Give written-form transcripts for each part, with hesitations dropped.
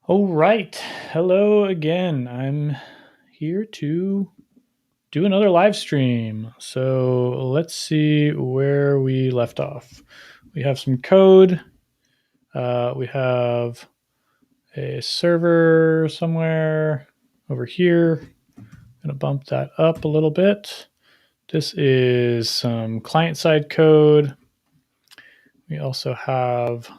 All right. Hello again. I'm here to do another live stream. So let's see where we left off. We have some code. We have a server somewhere over here. I'm going to bump that up a little bit. This is some client-side code. We also have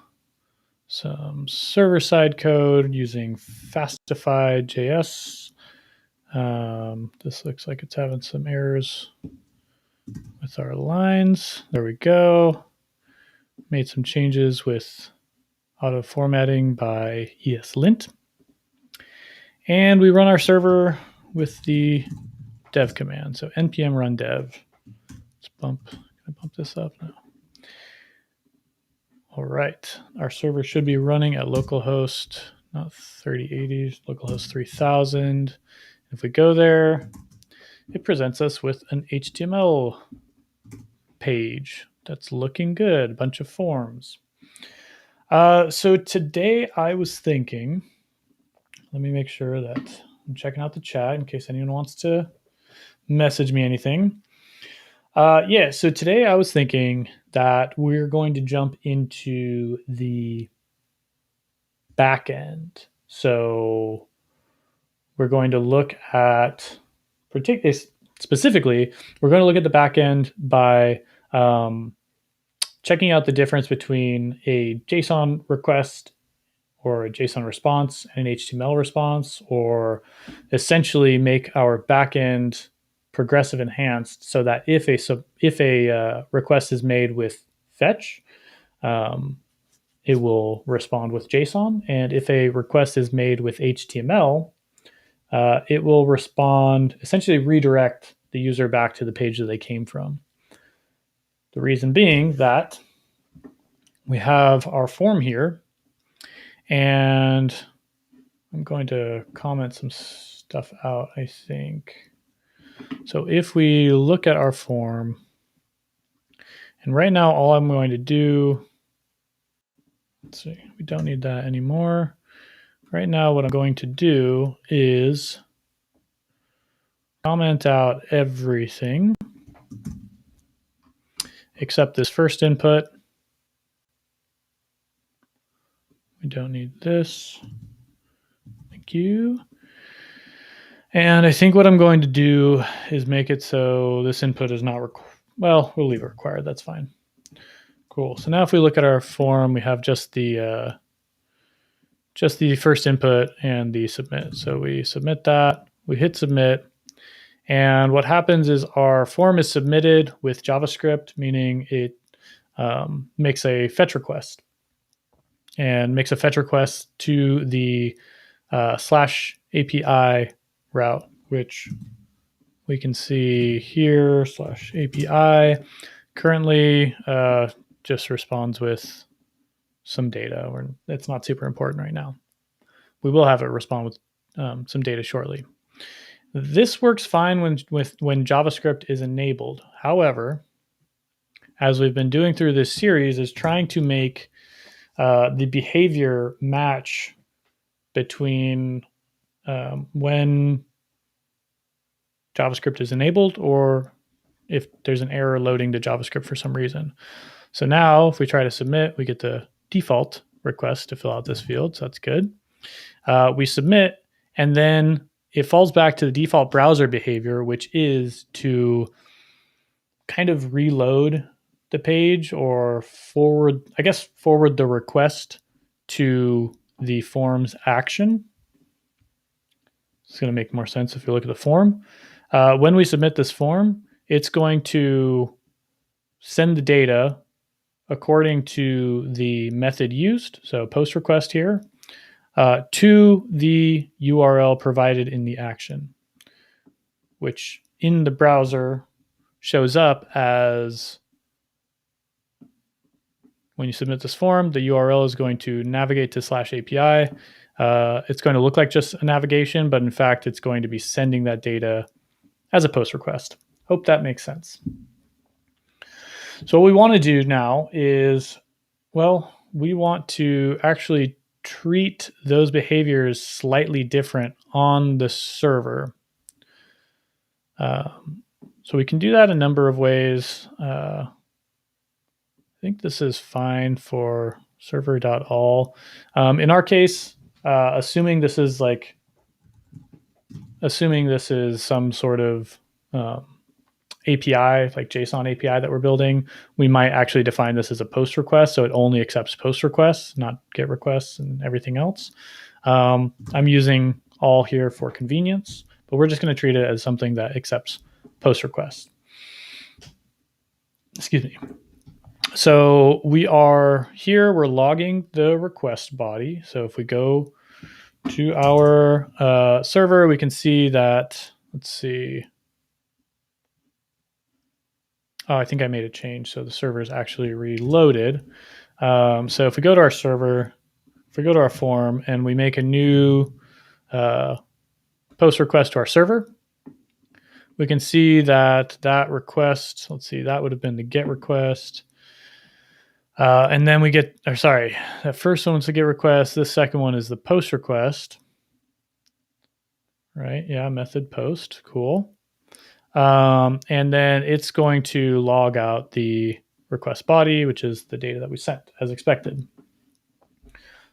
some server-side code using Fastified.js. This looks like it's having some errors with our lines. There we go. Made some changes with auto formatting by ESLint. And we run our server with the dev command. So npm run dev. Let's bump this up now. All right. Our server should be running at localhost, not 3080, localhost 3000. If we go there, it presents us with an HTML page that's looking good, a bunch of forms. So today I was thinking, let me make sure that I'm checking out the chat in case anyone wants to message me anything. So today I was thinking that we're going to jump into the back end. So we're going to look at, specifically, we're going to look at the back end by checking out the difference between a JSON request or a JSON response and an HTML response, or essentially make our backend progressive enhanced so that if a request is made with fetch, it will respond with JSON, and if a request is made with HTML, it will respond, essentially redirect the user back to the page that they came from. The reason being that we have our form here, and I'm going to comment some stuff out, I think. So if we look at our form, and right now all I'm going to do, let's see, we don't need that anymore. Right now what I'm going to do is comment out everything except this first input. We don't need this. Thank you. And I think what I'm going to do is make it so this input is not required. Well, we'll leave it required. That's fine. Cool. So now if we look at our form, we have just the first input and the submit. So we submit that, we hit submit, and what happens is our form is submitted with JavaScript, meaning it makes a fetch request and makes a fetch request to the /API route, which we can see here, /API. Currently just responds with some data, or it's not super important right now. We will have it respond with some data shortly. This works fine when JavaScript is enabled. However, as we've been doing through this series, is trying to make the behavior match between when JavaScript is enabled or if there's an error loading to JavaScript for some reason. So now if we try to submit, we get the default request to fill out this field. So that's good. We submit, and then it falls back to the default browser behavior, which is to kind of reload the page or forward the request to the form's action. It's going to make more sense if you look at the form. When we submit this form, it's going to send the data according to the method used, so post request here, to the URL provided in the action, which in the browser shows up as, when you submit this form, the URL is going to navigate to /API. It's going to look like just a navigation, but in fact, it's going to be sending that data as a post request. Hope that makes sense. So what we want to do now is, well, we want to actually treat those behaviors slightly different on the server. So we can do that a number of ways. I think this is fine for server.all. In our case, assuming this is some sort of API, like JSON API that we're building, we might actually define this as a post request. So it only accepts post requests, not GET requests and everything else. I'm using all here for convenience, but we're just going to treat it as something that accepts post requests. Excuse me. So we're logging the request body. So if we go to our server, we can see that, let's see. Oh, I think I made a change. So the server is actually reloaded. So if we go to our server, if we go to our form and we make a new post request to our server, we can see that request, let's see, that would have been the GET request. And then we get, that first one was the GET request. This second one is the post request. Right? Yeah, method post. Cool. And then it's going to log out the request body, which is the data that we sent as expected.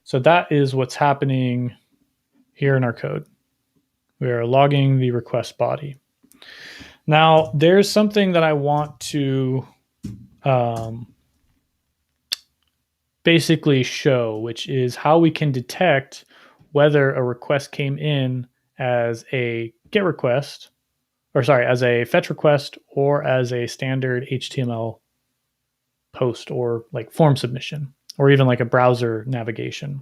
So that is what's happening here in our code. We are logging the request body. Now, there's something that I want to basically show, which is how we can detect whether a request came in as a GET request, as a fetch request, or as a standard HTML post, or like form submission, or even like a browser navigation.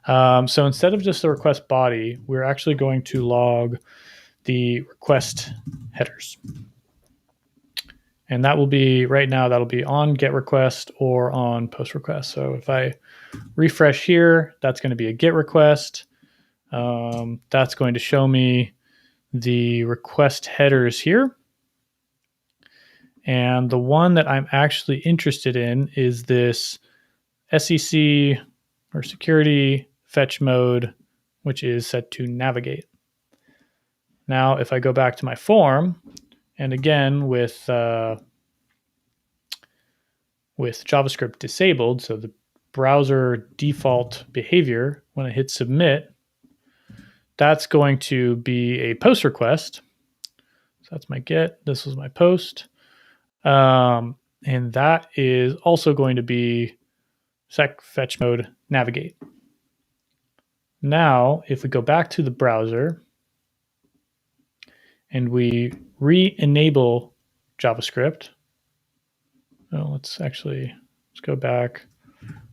So instead of just the request body, we're actually going to log the request headers. And that will be, right now, that'll be on GET request or on post request. So if I refresh here, that's going to be a GET request. That's going to show me the request headers here. And the one that I'm actually interested in is this SEC or security fetch mode, which is set to navigate. Now, if I go back to my form, and again with JavaScript disabled, so the browser default behavior, when I hit submit, that's going to be a post request. So that's my GET. This was my post. And that is also going to be sec fetch mode navigate. Now, if we go back to the browser and we re-enable JavaScript, let's go back.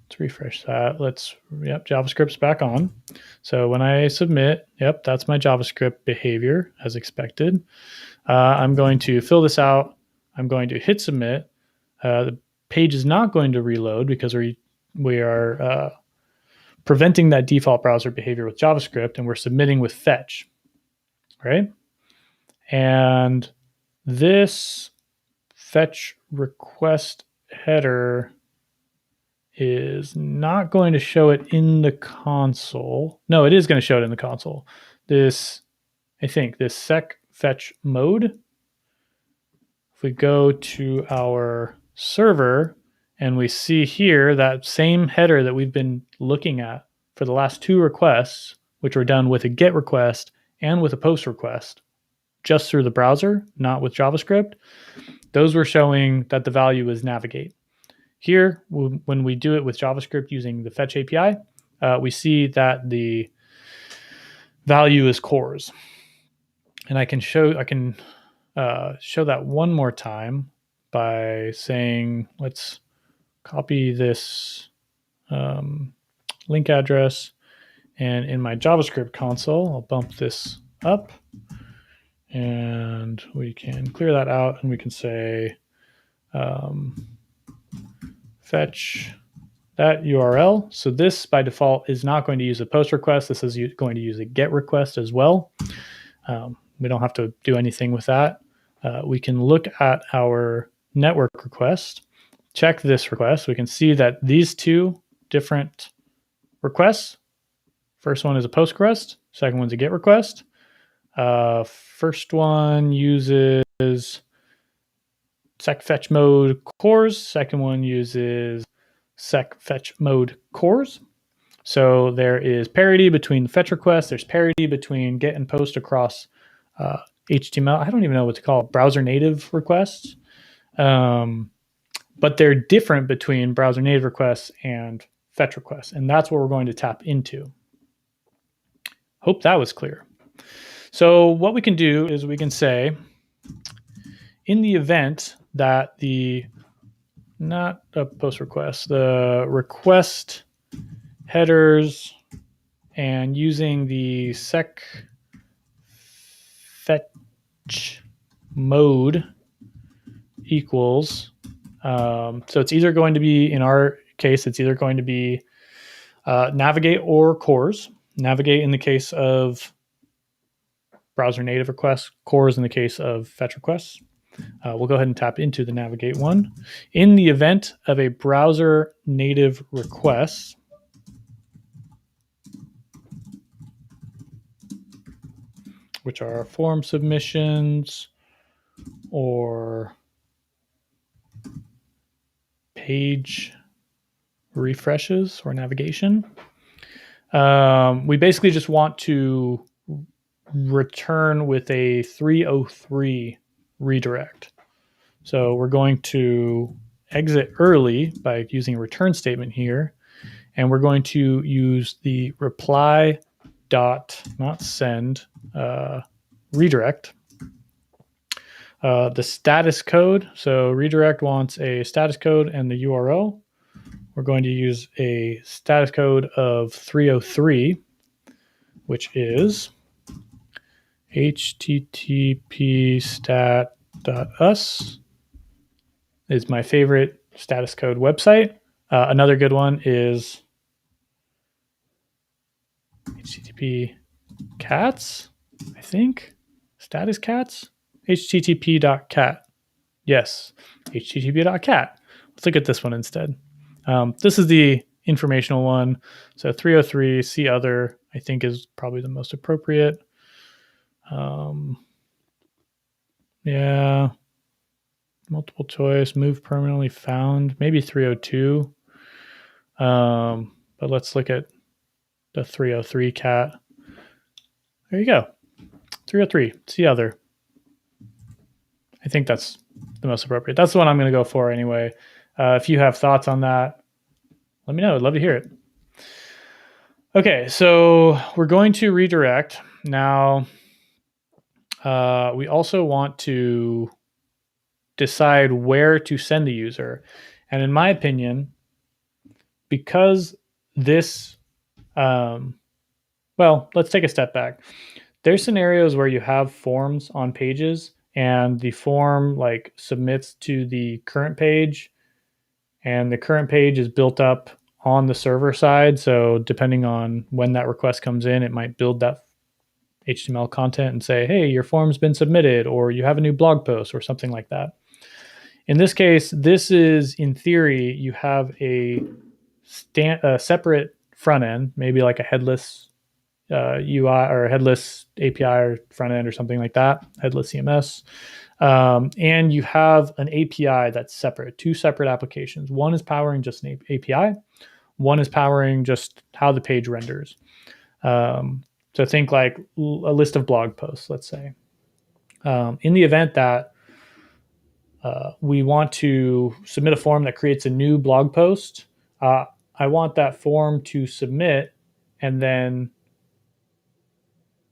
Let's refresh that. JavaScript's back on. So when I submit, that's my JavaScript behavior as expected. I'm going to fill this out. I'm going to hit submit. The page is not going to reload because we are preventing that default browser behavior with JavaScript, and we're submitting with fetch, right? And this fetch request header is not going to show it in the console. No, it is going to show it in the console. This sec fetch mode, if we go to our server and we see here that same header that we've been looking at for the last two requests, which were done with a GET request and with a post request, just through the browser, not with JavaScript, those were showing that the value is navigate. Here, when we do it with JavaScript using the fetch API, we see that the value is cores. And I can show that one more time by saying, let's copy this link address, and in my JavaScript console, I'll bump this up, and we can clear that out, and we can say fetch that URL. So this by default is not going to use a post request. This is going to use a GET request as well. We don't have to do anything with that. We can look at our network request, check this request. We can see that these two different requests. First one is a POST request. Second one's a GET request. First one uses sec fetch mode cores. Second one uses sec fetch mode cores. So there is parity between the fetch requests. There's parity between GET and POST across HTML. I don't even know what to call it, browser native requests. But they're different between browser native requests and fetch requests. And that's what we're going to tap into. Hope that was clear. So what we can do is we can say, in the event that not a post request, the request headers and using the sec fetch mode equals, so it's either going to be, in our case, it's either going to be navigate or cores. Navigate in the case of browser native requests, cores in the case of fetch requests. We'll go ahead and tap into the navigate one. In the event of a browser native request, which are form submissions or page refreshes or navigation, we basically just want to return with a 303 redirect. So we're going to exit early by using a return statement here, and we're going to use the reply dot not send redirect. The status code, so redirect wants a status code and the URL. We're going to use a status code of 303, which is http stat.us is my favorite status code website. Another good one is http cats, I think. Status cats? http.cat. Yes, http.cat. Let's look at this one instead. This is the informational one. So 303, see other, I think is probably the most appropriate. Yeah. Multiple choice, move permanently found, maybe 302. But let's look at the 303 cat. There you go. 303, see other. I think that's the most appropriate. That's the one I'm going to go for anyway. If you have thoughts on that, let me know. I'd love to hear it. Okay, so we're going to redirect. Now, we also want to decide where to send the user. And in my opinion, because this, well, let's take a step back. There's scenarios where you have forms on pages and the form like submits to the current page and the current page is built up on the server side. So depending on when that request comes in, it might build that HTML content and say, hey, your form's been submitted, or you have a new blog post or something like that. In this case, this is, in theory, you have a separate front end, maybe like a headless UI or a headless API or front end or something like that, headless CMS. And you have an API that's separate, two separate applications. One is powering just an API. One is powering just how the page renders. So think like a list of blog posts, let's say. In the event that we want to submit a form that creates a new blog post, I want that form to submit, and then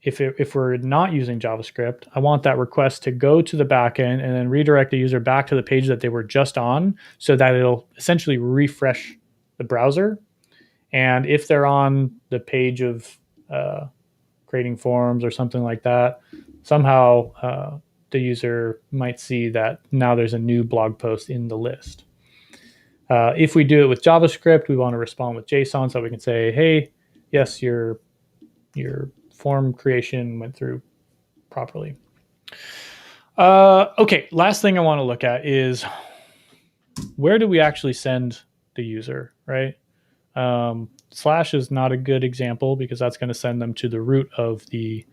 if we're not using JavaScript, I want that request to go to the backend and then redirect the user back to the page that they were just on, so that it'll essentially refresh the browser. And if they're on the page of creating forms or something like that, somehow the user might see that now there's a new blog post in the list. If we do it with JavaScript, we want to respond with JSON, so we can say, hey, yes, your form creation went through properly. Okay, last thing I want to look at is, where do we actually send the user, right? Slash is not a good example because that's going to send them to the root of the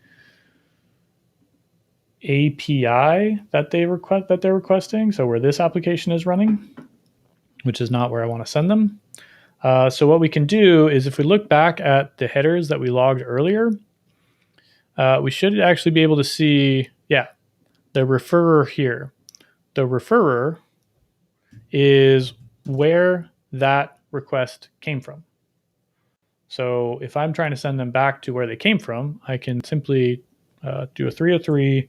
API that they're requesting. So where this application is running, which is not where I want to send them. So what we can do is if we look back at the headers that we logged earlier, we should actually be able to see, the referrer here. The referrer is where that request came from. So if I'm trying to send them back to where they came from, I can simply do a 303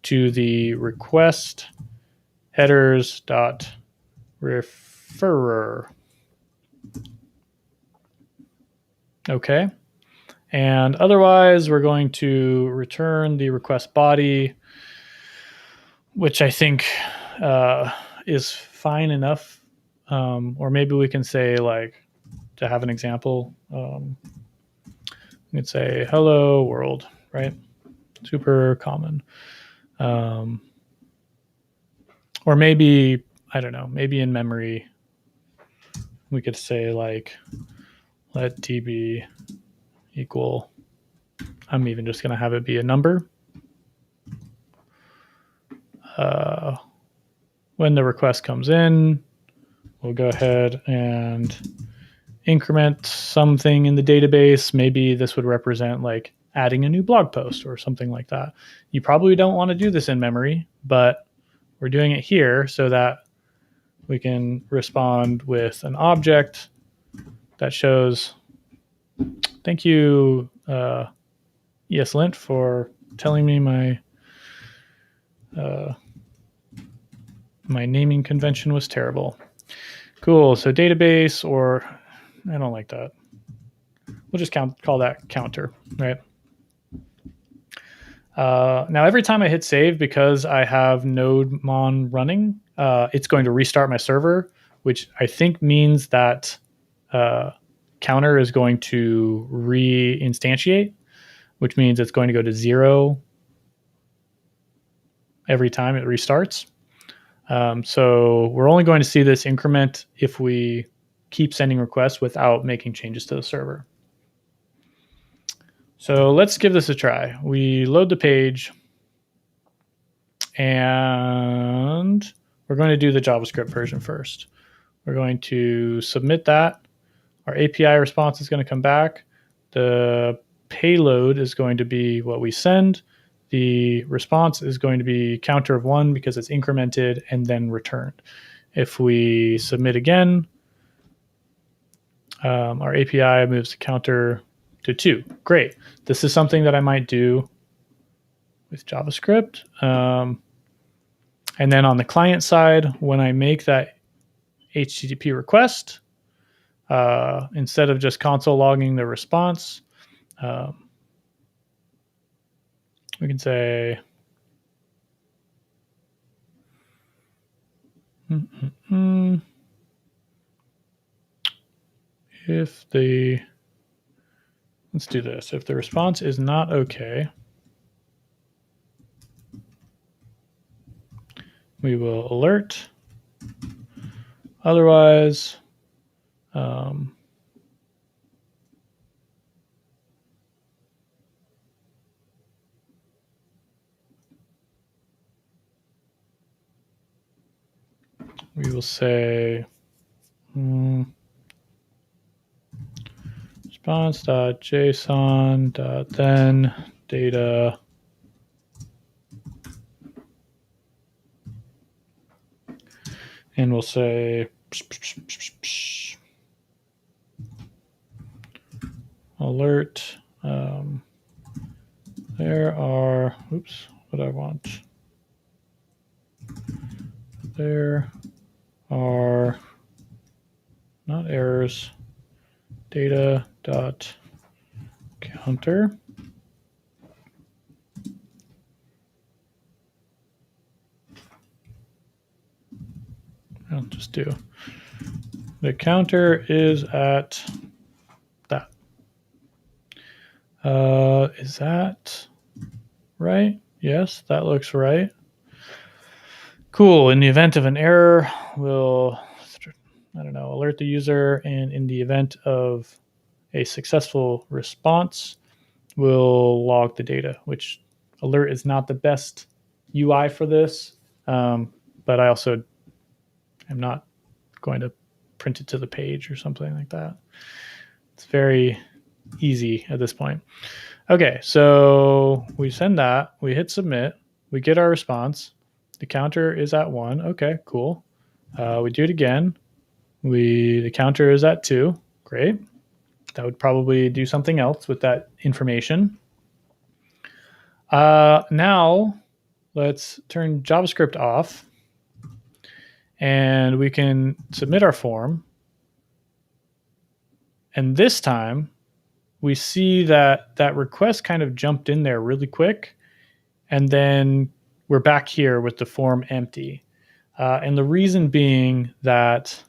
to the request headers dot referrer. Okay. And otherwise, we're going to return the request body, which I think is fine enough. Or maybe we can say, like, to have an example, we can say hello world, right? Super common. Or maybe, I don't know, maybe in memory, we could say like, let db equal, I'm even just going to have it be a number. When the request comes in, we'll go ahead and increment something in the database. Maybe this would represent like adding a new blog post or something like that. You probably don't want to do this in memory, but we're doing it here so that we can respond with an object that shows, thank you, ESLint, for telling me my my naming convention was terrible. Cool. So database, or I don't like that. We'll just call that counter, right? Now, every time I hit save, because I have nodemon running, it's going to restart my server, which I think means that counter is going to re-instantiate, which means it's going to go to 0 every time it restarts. So we're only going to see this increment if we keep sending requests without making changes to the server. So let's give this a try. We load the page, and we're going to do the JavaScript version first. We're going to submit that. Our API response is going to come back. The payload is going to be what we send. The response is going to be counter of 1 because it's incremented and then returned. If we submit again, our API moves the counter to 2. Great. This is something that I might do with JavaScript. And then on the client side, when I make that HTTP request, instead of just console logging the response, we can say if the, let's do this. If the response is not okay, we will alert. Otherwise, we will say response.json.then data and we'll say alert. There are, oops, what I want. There are not errors, data dot counter. I'll just do the counter is at that. Is that right? Yes, that looks right. Cool. In the event of an error, we'll I don't know, alert the user, and in the event of a successful response, we'll log the data, which alert is not the best UI for this, but I also am not going to print it to the page or something like that. It's very easy at this point. Okay, so we send that, we hit submit, we get our response. The counter is at 1. Okay, cool. We do it again. The counter is at 2. Great. That would probably do something else with that information. Now let's turn JavaScript off, and we can submit our form. And this time we see that that request kind of jumped in there really quick, and then we're back here with the form empty. And the reason being that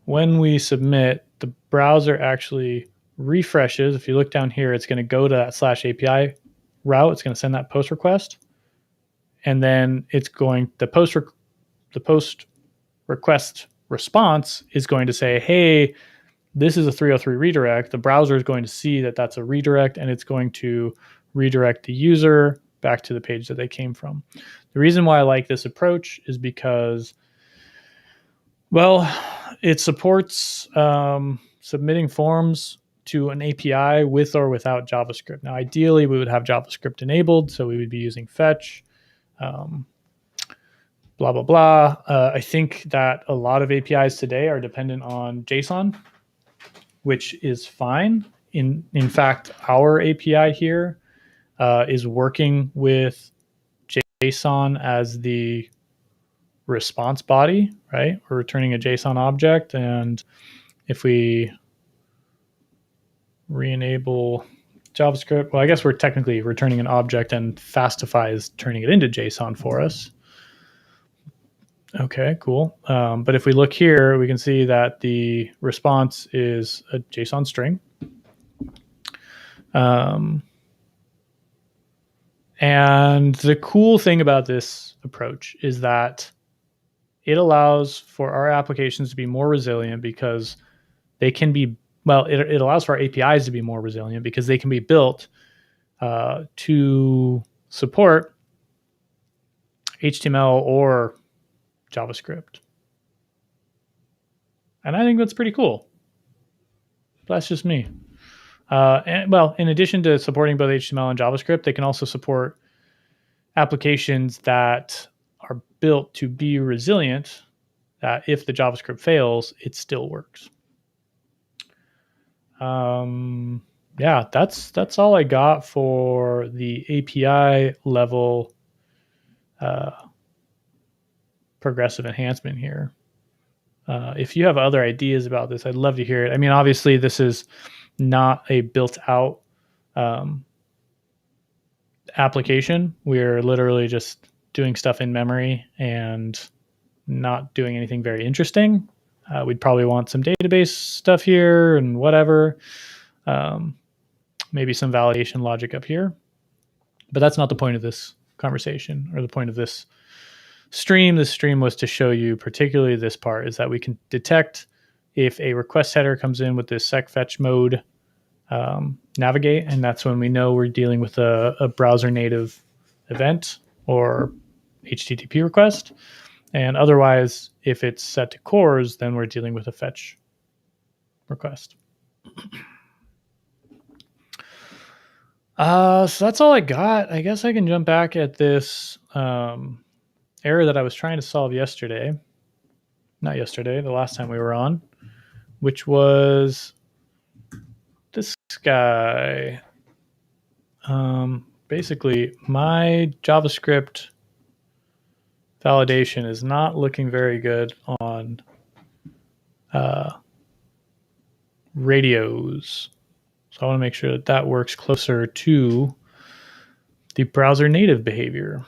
when we submit, the browser actually refreshes. If you look down here, it's going to go to that /API route. It's going to send that post request, and then it's going the post request response is going to say, "Hey, this is a 303 redirect." The browser is going to see that that's a redirect, and it's going to redirect the user back to the page that they came from. The reason why I like this approach is because, well, it supports submitting forms to an API with or without JavaScript. Now, ideally, we would have JavaScript enabled, so we would be using fetch, blah, blah, blah. I think that a lot of APIs today are dependent on JSON, which is fine. In fact, our API here is working with JSON as the response body, right? We're returning a JSON object, and if we re-enable JavaScript, well, I guess we're technically returning an object, and Fastify is turning it into JSON for us. Okay, cool. But if we look here, we can see that the response is a JSON string. And the cool thing about this approach is that it allows for our applications to be more resilient because they can be, well, it allows for our APIs to be more resilient because they can be built to support HTML or JavaScript. And I think that's pretty cool. That's just me. And well, in addition to supporting both HTML and JavaScript, they can also support applications that are built to be resilient, that if the JavaScript fails, it still works. Yeah, that's all I got for the API level progressive enhancement here. If you have other ideas about this, I'd love to hear it. I mean, obviously, this is not a built-out application. We're literally just doing stuff in memory and not doing anything very interesting. We'd probably want some database stuff here and whatever. Maybe some validation logic up here. But that's not the point of this conversation or the point of this stream. This stream was to show you particularly this part, is that we can detect if a request header comes in with this secfetch mode navigate, and that's when we know we're dealing with a browser native event or HTTP request. And otherwise, if it's set to CORS, then we're dealing with a fetch request. So that's all I got. I guess I can jump back at this error that I was trying to solve yesterday. Not yesterday, the last time we were on, which was this guy. Basically, my JavaScript validation is not looking very good on radios. So I want to make sure that that works closer to the browser native behavior.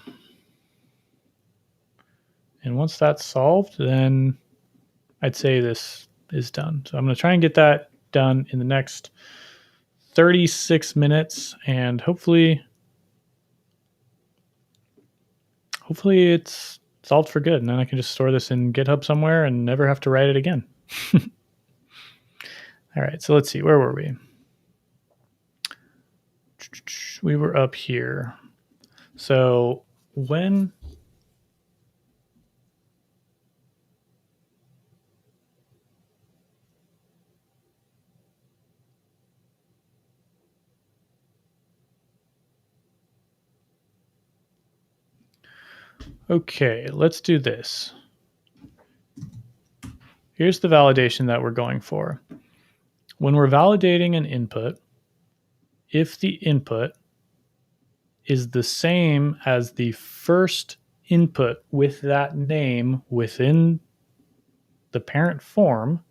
And once that's solved, then I'd say this is done. So I'm going to try and get that done in the next 36 minutes, and hopefully it's solved for good. And then I can just store this in GitHub somewhere and never have to write it again. All right, so let's see. Where were we? We were up here. So when okay, let's do this. Here's the validation that we're going for. When we're validating an input, if the input is the same as the first input with that name within the parent form,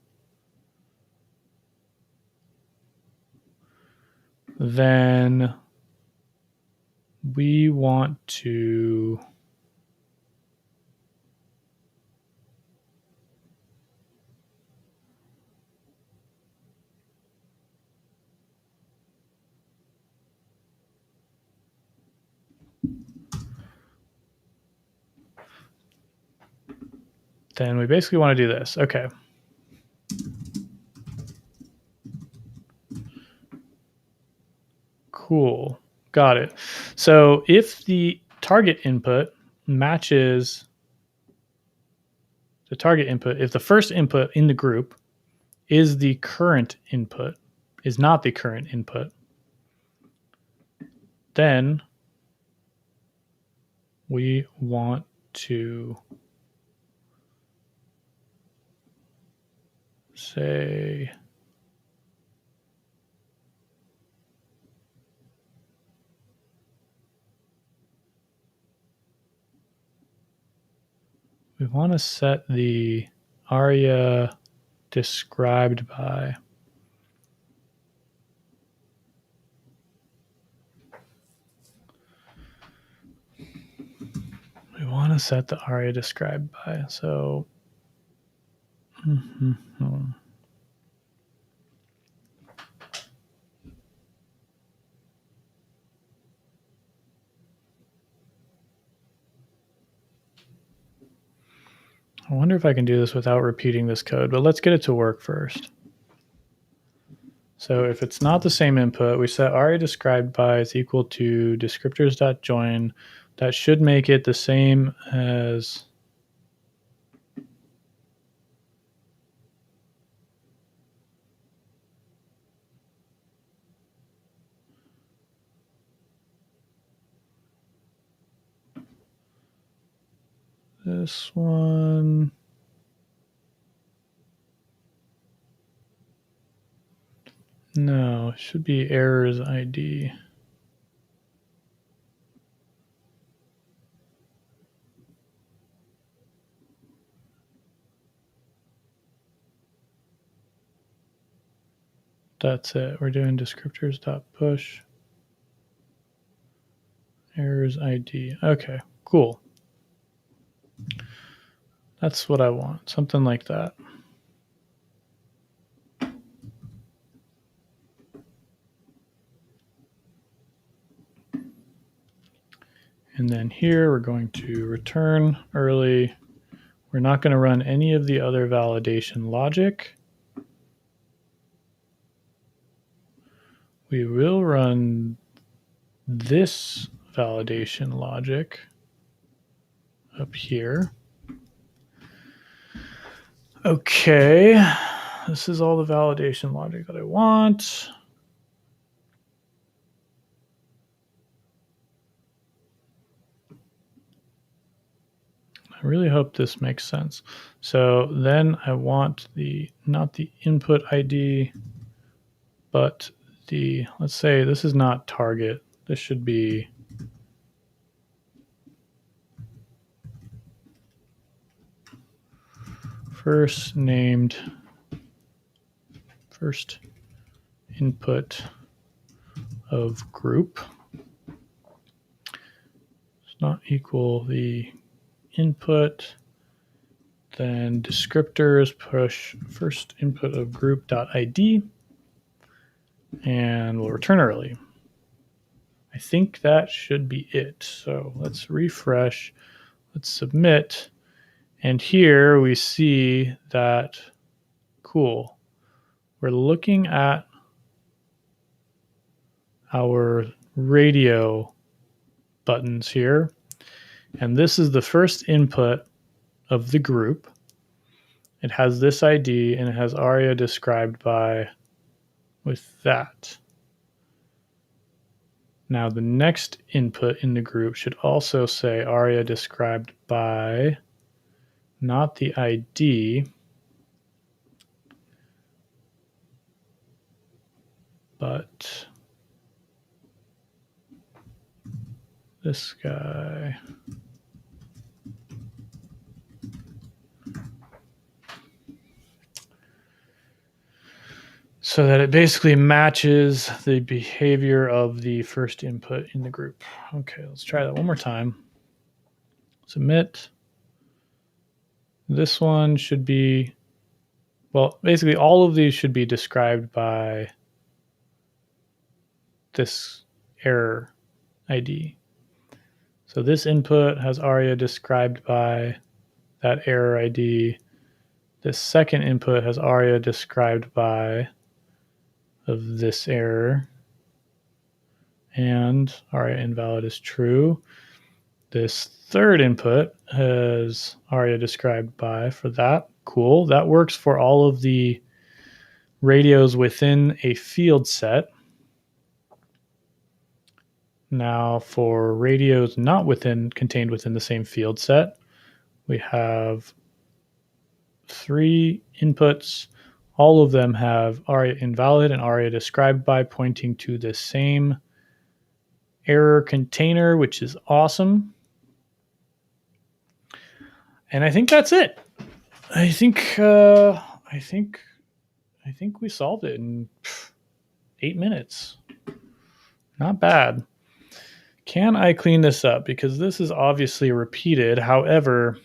then we want to basically want to do this. Okay. Cool. Got it. So if the target input matches the target input, if the first input in the group is the current input, is not the current input, then we want to say we want to set the aria described by. We want to set the aria described by. So I wonder if I can do this without repeating this code, but let's get it to work first. So if it's not the same input, we set aria described by is equal to descriptors.join. That should make it the same as this one. No, it should be errors ID. That's it. We're doing descriptors.push errors ID. Okay, cool. That's what I want. Something like that. And then here we're going to return early. We're not going to run any of the other validation logic. We will run this validation logic up here. Okay, this is all the validation logic that I want. I really hope this makes sense. So then I want not the input ID, but let's say this is not target. This should be first input of group. It's not equal the input, then descriptors push first input of group.id, and we'll return early. I think that should be it. So let's refresh. Let's submit. And here we see that, cool, we're looking at our radio buttons here. And this is the first input of the group. It has this ID and it has ARIA described by with that. Now the next input in the group should also say ARIA described by, not the ID, but this guy. So that it basically matches the behavior of the first input in the group. Okay, let's try that one more time. Submit. This one should be, well, basically all of these should be described by this error ID. So this input has ARIA described by that error ID. This second input has ARIA described by of this error. And ARIA invalid is true. This third input has ARIA described by for that. Cool. That works for all of the radios within a field set. Now for radios not contained within the same field set, we have 3 inputs. All of them have ARIA invalid and ARIA described by, pointing to the same error container, which is awesome. And I think that's it. I think we solved it in 8 minutes. Not bad. Can I clean this up? Because this is obviously repeated. However,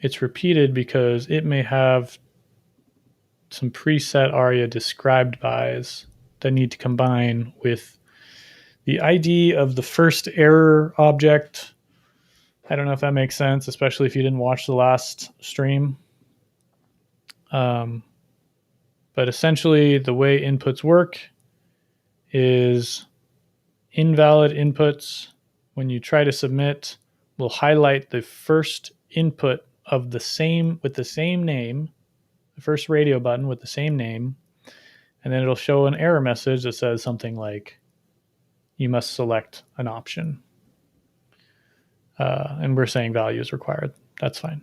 it's repeated because it may have some preset ARIA described bys that need to combine with the ID of the first error object. I don't know if that makes sense, especially if you didn't watch the last stream. But essentially, the way inputs work is invalid inputs, when you try to submit, will highlight the first input of the same name, the first radio button with the same name, and then it'll show an error message that says something like, you must select an option. And we're saying value is required. That's fine.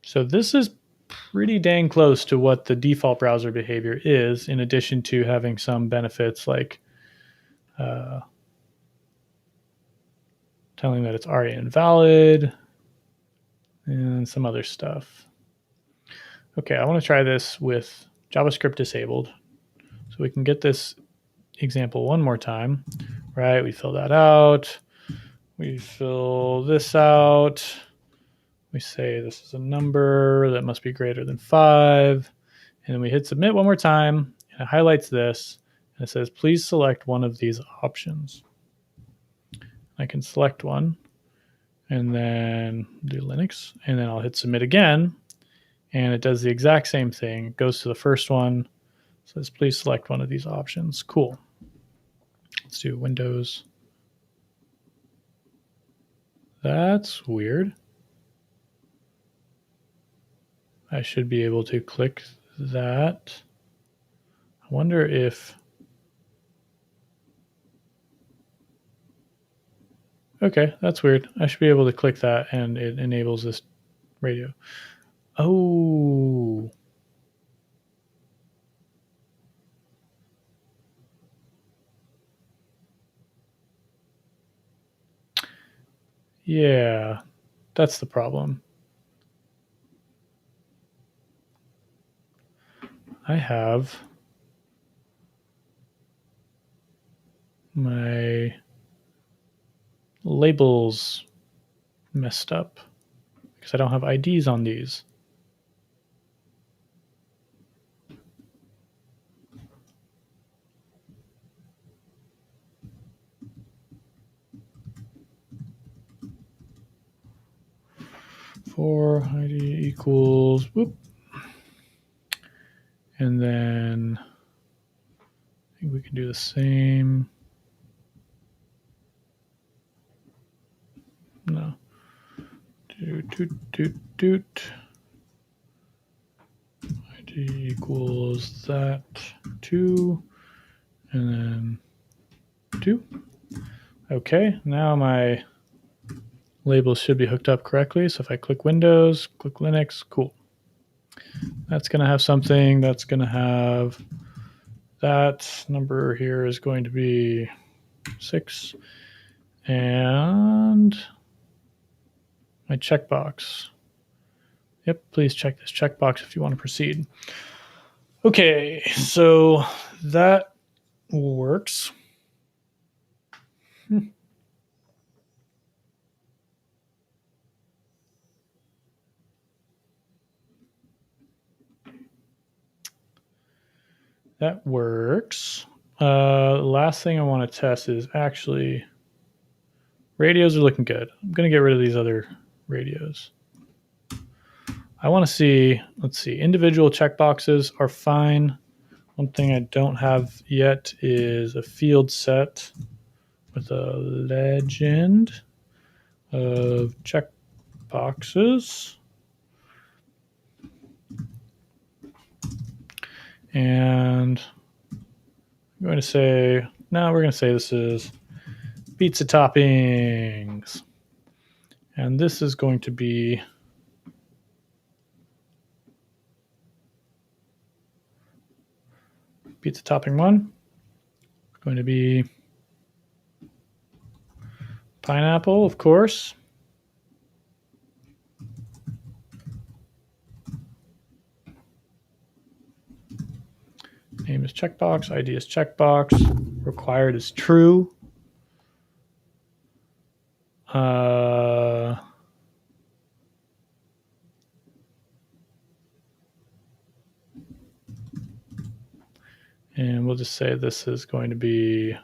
So this is pretty dang close to what the default browser behavior is, in addition to having some benefits like telling that it's ARIA invalid and some other stuff. Okay, I want to try this with JavaScript disabled. So we can get this example one more time, right? We fill that out. We fill this out. We say this is a number that must be greater than 5. And then we hit submit one more time, and it highlights this, and it says, please select one of these options. I can select one, and then do Linux, and then I'll hit submit again, and it does the exact same thing. It goes to the first one, says, please select one of these options. Cool. Let's do Windows. That's weird. I should be able to click that. I wonder if... Okay, that's weird. I should be able to click that and it enables this radio. Oh. Yeah, that's the problem. I have my labels messed up because I don't have IDs on these. ID equals, whoop. And then I think we can do the same. No. Doot. ID equals that 2, and then 2. Okay, now my labels should be hooked up correctly. So if I click Windows, click Linux, cool. That's going to have something. That's going to have that number here is going to be 6. And my checkbox. Yep, please check this checkbox if you want to proceed. Okay, so that works. That works. Last thing I want to test is actually radios are looking good. I'm going to get rid of these other radios. I want to see, let's see, individual checkboxes are fine. One thing I don't have yet is a field set with a legend of checkboxes. And I'm going to say, no, we're going to say this is pizza toppings. And this is going to be pizza topping 1. Going to be pineapple, of course. Name is checkbox, ID is checkbox, required is true. And we'll just say this is going to be,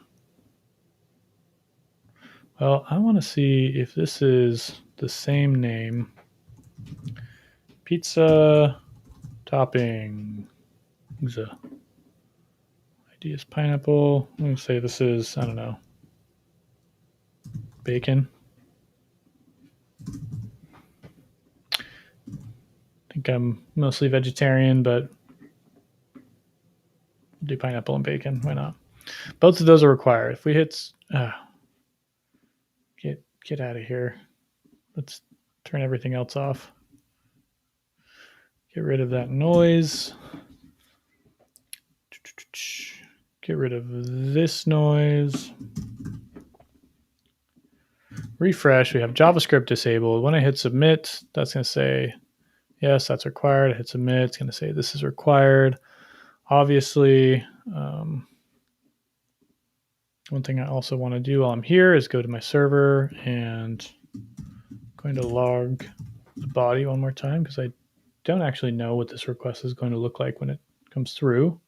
well, I want to see if this is the same name. Pizza topping. ID is pineapple. I'm going to say this is, I don't know, bacon. I think I'm mostly vegetarian, but I'll do pineapple and bacon. Why not? Both of those are required. If we hit, get out of here. Let's turn everything else off. Get rid of that noise. Get rid of this noise. Refresh. We have JavaScript disabled. When I hit submit, that's going to say, yes, that's required. I hit submit. It's going to say this is required. Obviously, one thing I also want to do while I'm here is go to my server and I'm going to log the body one more time because I don't actually know what this request is going to look like when it comes through.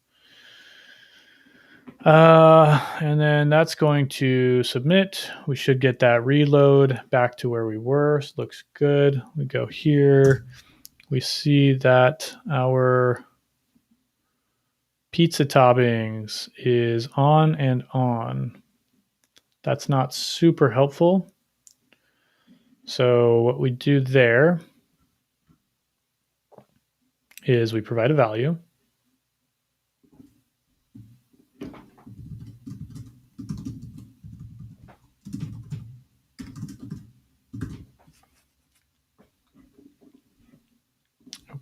And then that's going to submit. We should get that reload back to where we were. So looks good. We go here. We see that our pizza toppings is on and on. That's not super helpful. So what we do there is we provide a value.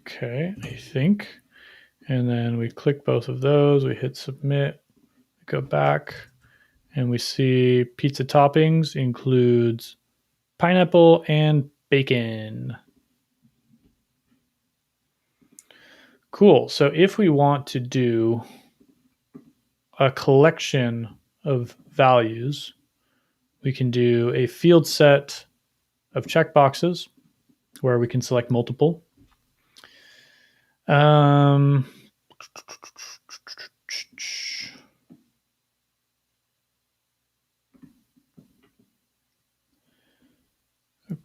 Okay, I think. And then we click both of those. We hit submit. We go back and we see pizza toppings includes pineapple and bacon. Cool. So if we want to do a collection of values, we can do a field set of checkboxes where we can select multiple.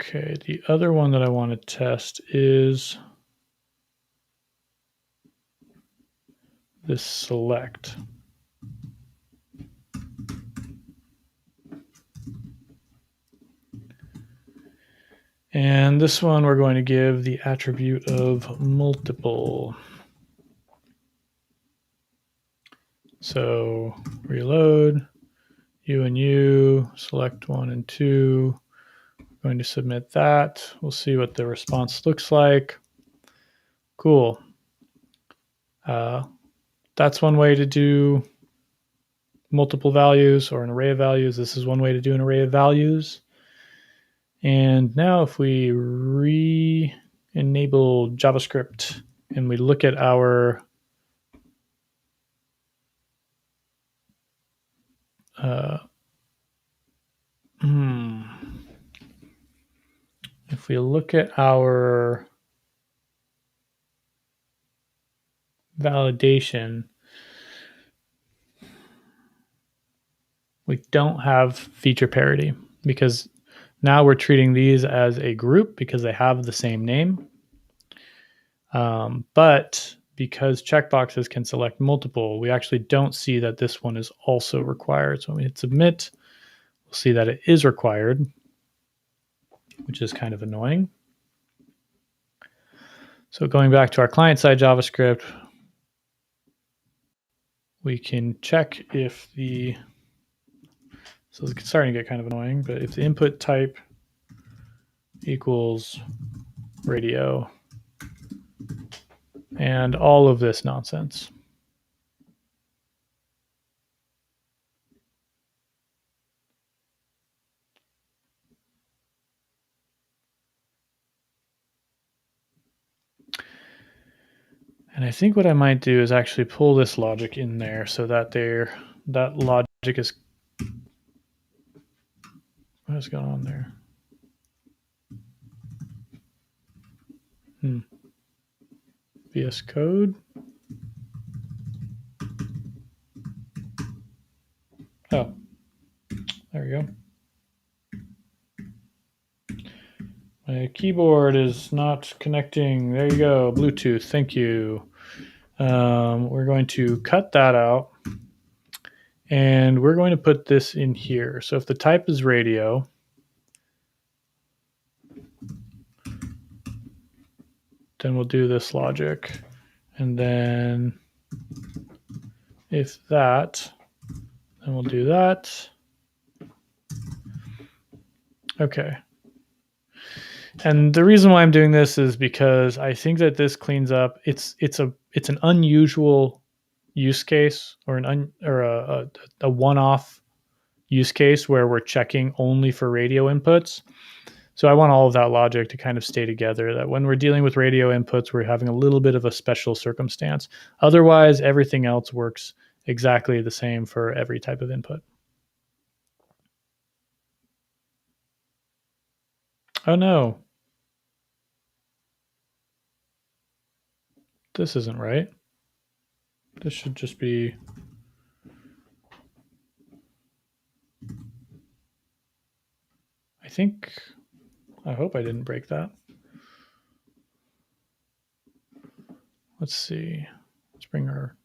Okay, the other one that I want to test is this select. And this one we're going to give the attribute of multiple. So reload, U and U, select 1 and 2. Going to submit that. We'll see what the response looks like. Cool. That's one way to do multiple values or an array of values. This is one way to do an array of values. And now if we re-enable JavaScript and we look at our if we look at our validation, we don't have feature parity because now we're treating these as a group because they have the same name. But because checkboxes can select multiple, we actually don't see that this one is also required. So when we hit submit, we'll see that it is required, which is kind of annoying. So going back to our client-side JavaScript, we can check if the, so it's starting to get kind of annoying, but if the input type equals radio and all of this nonsense. And I think what I might do is actually pull this logic in there so that that logic is, what is going on there? VS Code. Oh, there we go. My keyboard is not connecting. There you go, Bluetooth. Thank you. We're going to cut that out. And we're going to put this in here. So if the type is radio, then we'll do this logic. And then if that, then we'll do that. Okay. And the reason why I'm doing this is because I think that this cleans up. It's an unusual use case or a one-off use case where we're checking only for radio inputs. So I want all of that logic to kind of stay together, that when we're dealing with radio inputs, we're having a little bit of a special circumstance. Otherwise, everything else works exactly the same for every type of input. Oh no. This isn't right. This should just be... I hope I didn't break that. Let's see. Let's bring our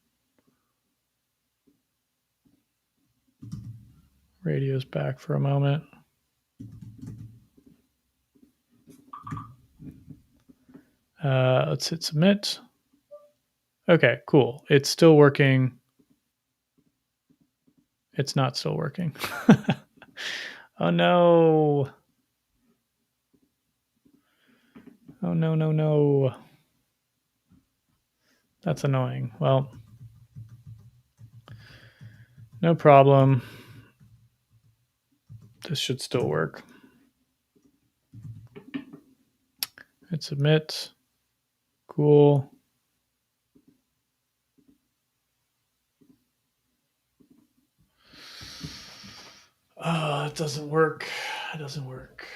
radios back for a moment. Let's hit submit. Okay, cool. It's still working. It's not still working. Oh no. Oh no, no, no. That's annoying. Well, no problem. This should still work. Hit submit. Cool. Oh, it doesn't work. It doesn't work.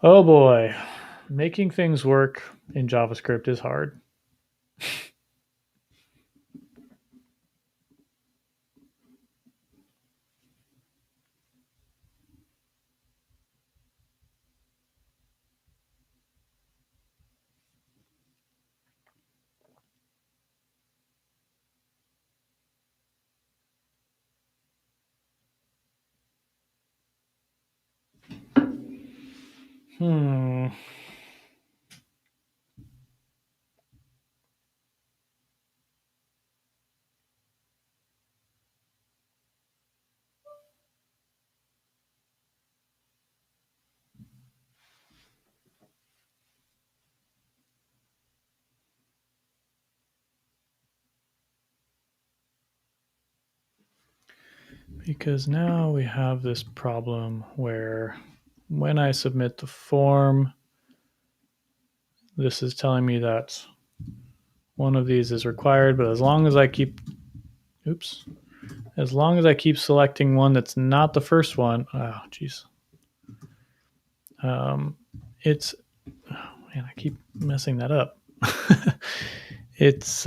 Oh boy, making things work in JavaScript is hard. Hmm. Because now we have this problem where when I submit the form, this is telling me that one of these is required, but as long as I keep, oops, as long as I keep selecting one that's not the first one, oh, geez. It's, oh man, I keep messing that up. It's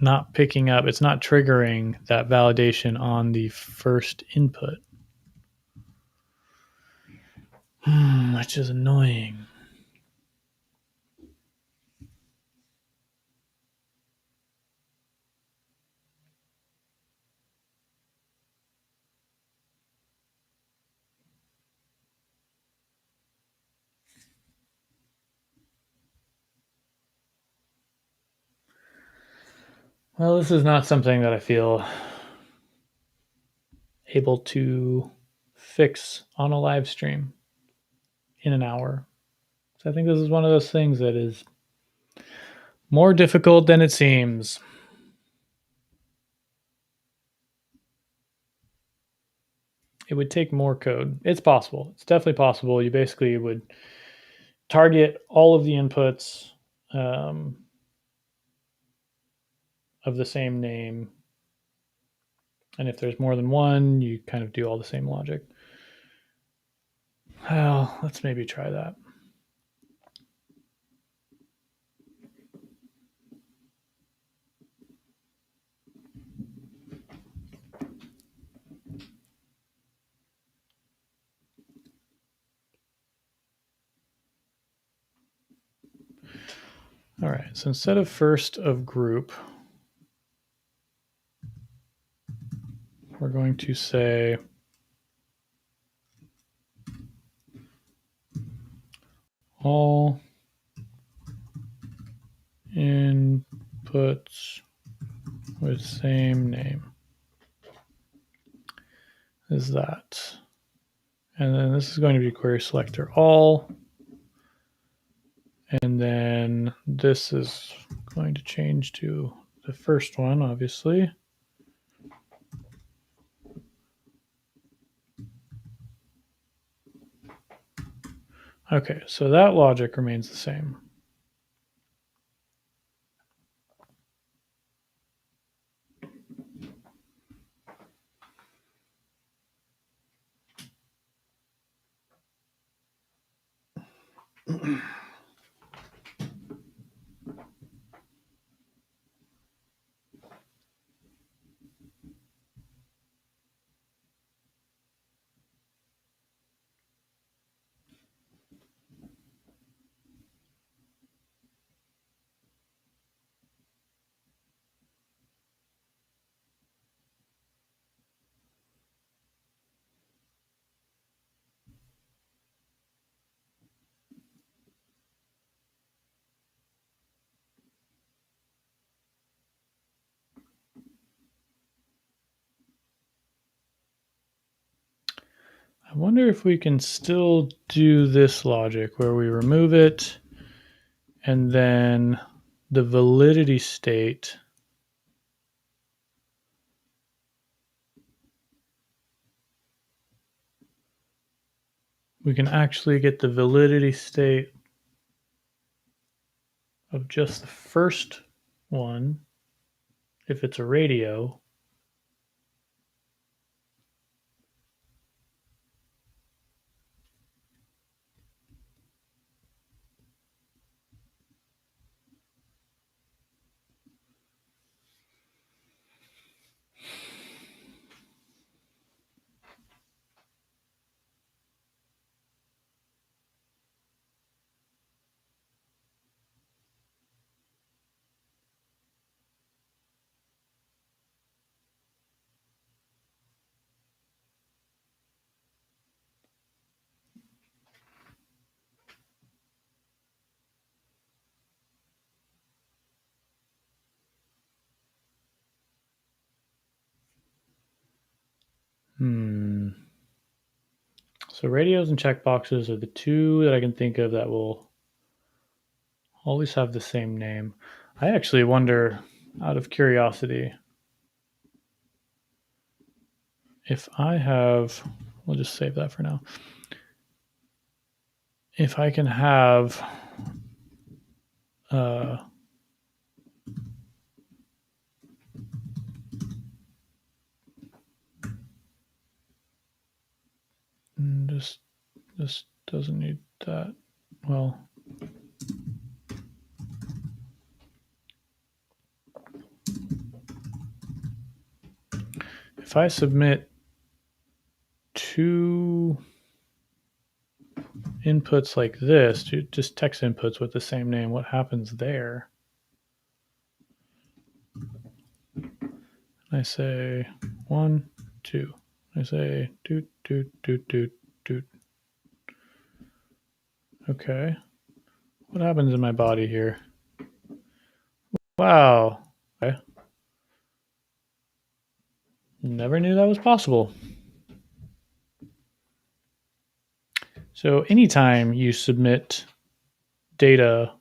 not picking up, it's not triggering that validation on the first input, which is annoying. Well, this is not something that I feel able to fix on a live stream in an hour. So I think this is one of those things that is more difficult than it seems. It would take more code. It's possible. It's definitely possible. You basically would target all of the inputs um, of the same name. And if there's more than one, you kind of do all the same logic. Well, let's maybe try that. All right, so instead of first of group, we're going to say all inputs with same name is that. And then this is going to be query selector all. And then this is going to change to the first one, obviously. Okay, so that logic remains the same. I wonder if we can still do this logic where we remove it and then the validity state we can actually get the validity state of just the first one if it's a radio. So radios and checkboxes are the two that I can think of that will always have the same name. I actually wonder, out of curiosity, if I have, we'll just save that for now. If I can have this doesn't need that. Well, if I submit two inputs like this, just text inputs with the same name, what happens there? I say 1, 2. I say doot, doot, doot, doot, doot. Okay. What happens in my body here? Wow. Okay. Never knew that was possible. So anytime you submit data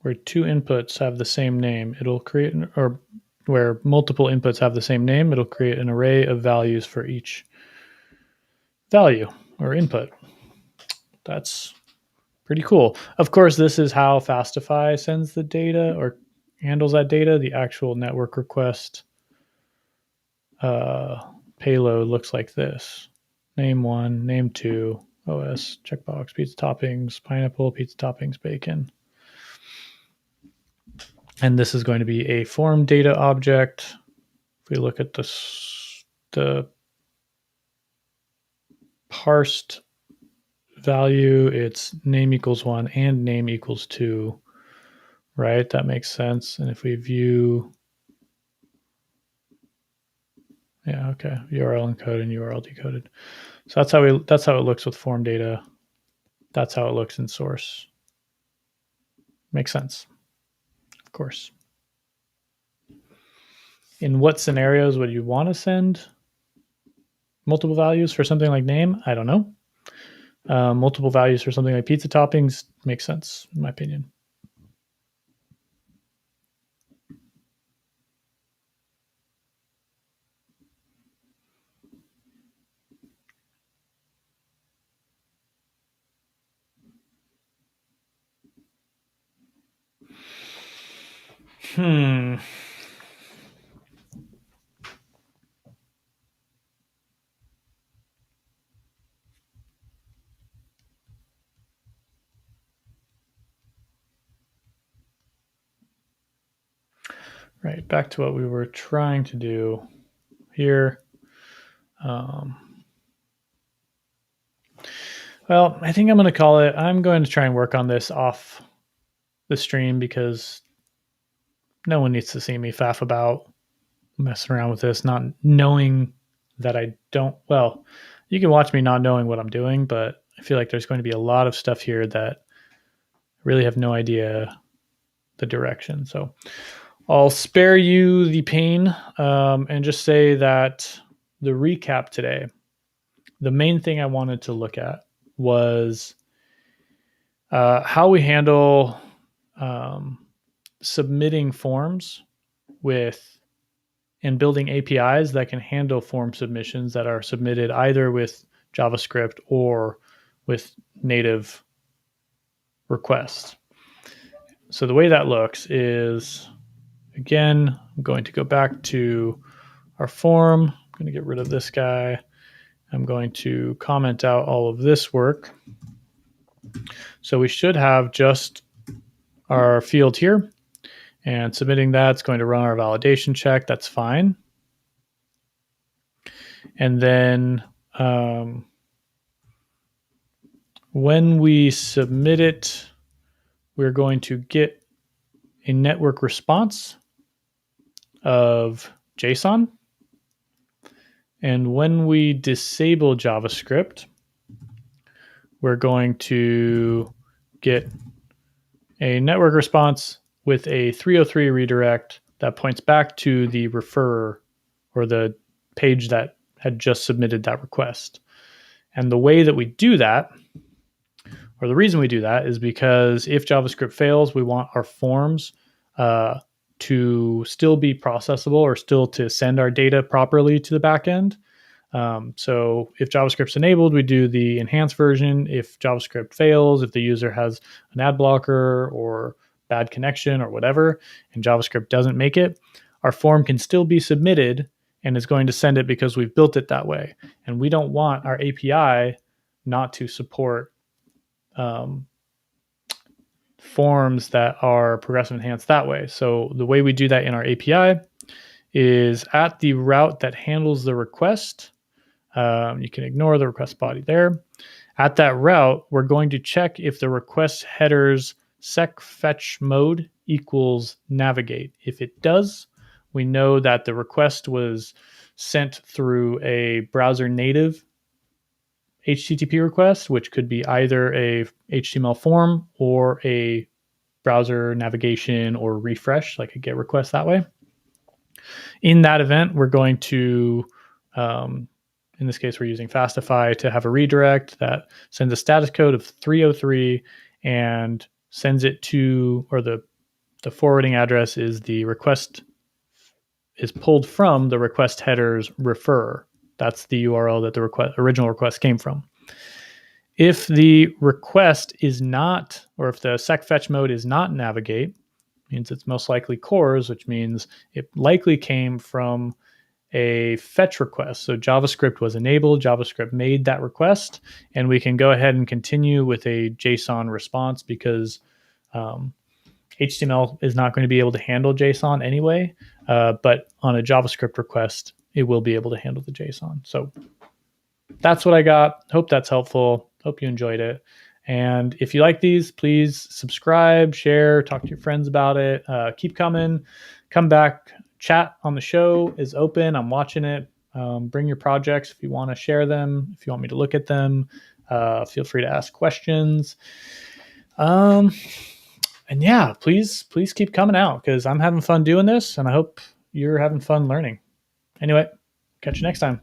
where two inputs have the same name, it'll create or where multiple inputs have the same name, it'll create an array of values for each value or input. That's pretty cool. Of course, this is how Fastify sends the data or handles that data. The actual network request payload looks like this: name 1, name 2, OS, checkbox, pizza toppings, pineapple, pizza toppings, bacon. And this is going to be a form data object. If we look at the parsed value, it's name equals 1 and name equals 2, right? That makes sense. And if we view, yeah, okay, URL encoded and URL decoded. So that's how it looks with form data. That's how it looks in source. Makes sense, of course. In what scenarios would you want to send multiple values for something like name? I don't know. Multiple values for something like pizza toppings makes sense, in my opinion. Right, back to what we were trying to do here. Well, I think I'm going to call it. I'm going to try and work on this off the stream because no one needs to see me faff about messing around with this, not knowing that I don't. Well, you can watch me not knowing what I'm doing, but I feel like there's going to be a lot of stuff here that I really have no idea the direction. So I'll spare you the pain and just say that the recap today, the main thing I wanted to look at was how we handle submitting forms with and building APIs that can handle form submissions that are submitted either with JavaScript or with native requests. So the way that looks is, again, I'm going to go back to our form. I'm going to get rid of this guy. I'm going to comment out all of this work. So we should have just our field here, and submitting that's going to run our validation check. That's fine. And then when we submit it, we're going to get a network response of JSON. And when we disable JavaScript, we're going to get a network response with a 303 redirect that points back to the referrer or the page that had just submitted that request. And the way that we do that, or the reason we do that, is because if JavaScript fails, we want our forms to still be processable or still to send our data properly to the backend. So if JavaScript's enabled, we do the enhanced version. If JavaScript fails, if the user has an ad blocker or bad connection or whatever, and JavaScript doesn't make it, our form can still be submitted and is going to send it because we've built it that way. And we don't want our API not to support forms that are progressive enhanced that way. So the way we do that in our API is at the route that handles the request. You can ignore the request body there. At that route, we're going to check if the request header's sec fetch mode equals navigate. If it does, we know that the request was sent through a browser native HTTP request, which could be either a HTML form or a browser navigation or refresh, like a GET request that way. In that event, we're going to, in this case, we're using Fastify to have a redirect that sends a status code of 303 and sends it to, or the forwarding address is the request is pulled from the request header's referrer. That's the URL that the original request came from. If the request is not, or if the sec fetch mode is not navigate, means it's most likely CORS, which means it likely came from a fetch request. So JavaScript was enabled, JavaScript made that request, and we can go ahead and continue with a JSON response because HTML is not going to be able to handle JSON anyway, but on a JavaScript request, it will be able to handle the JSON. So that's what I got. Hope that's helpful. Hope you enjoyed it. And if you like these, please subscribe, share, talk to your friends about it. Keep coming. Come back. Chat on the show is open. I'm watching it. Bring your projects if you want to share them. If you want me to look at them, feel free to ask questions. And yeah, please keep coming out because I'm having fun doing this, and I hope you're having fun learning. Anyway, catch you next time.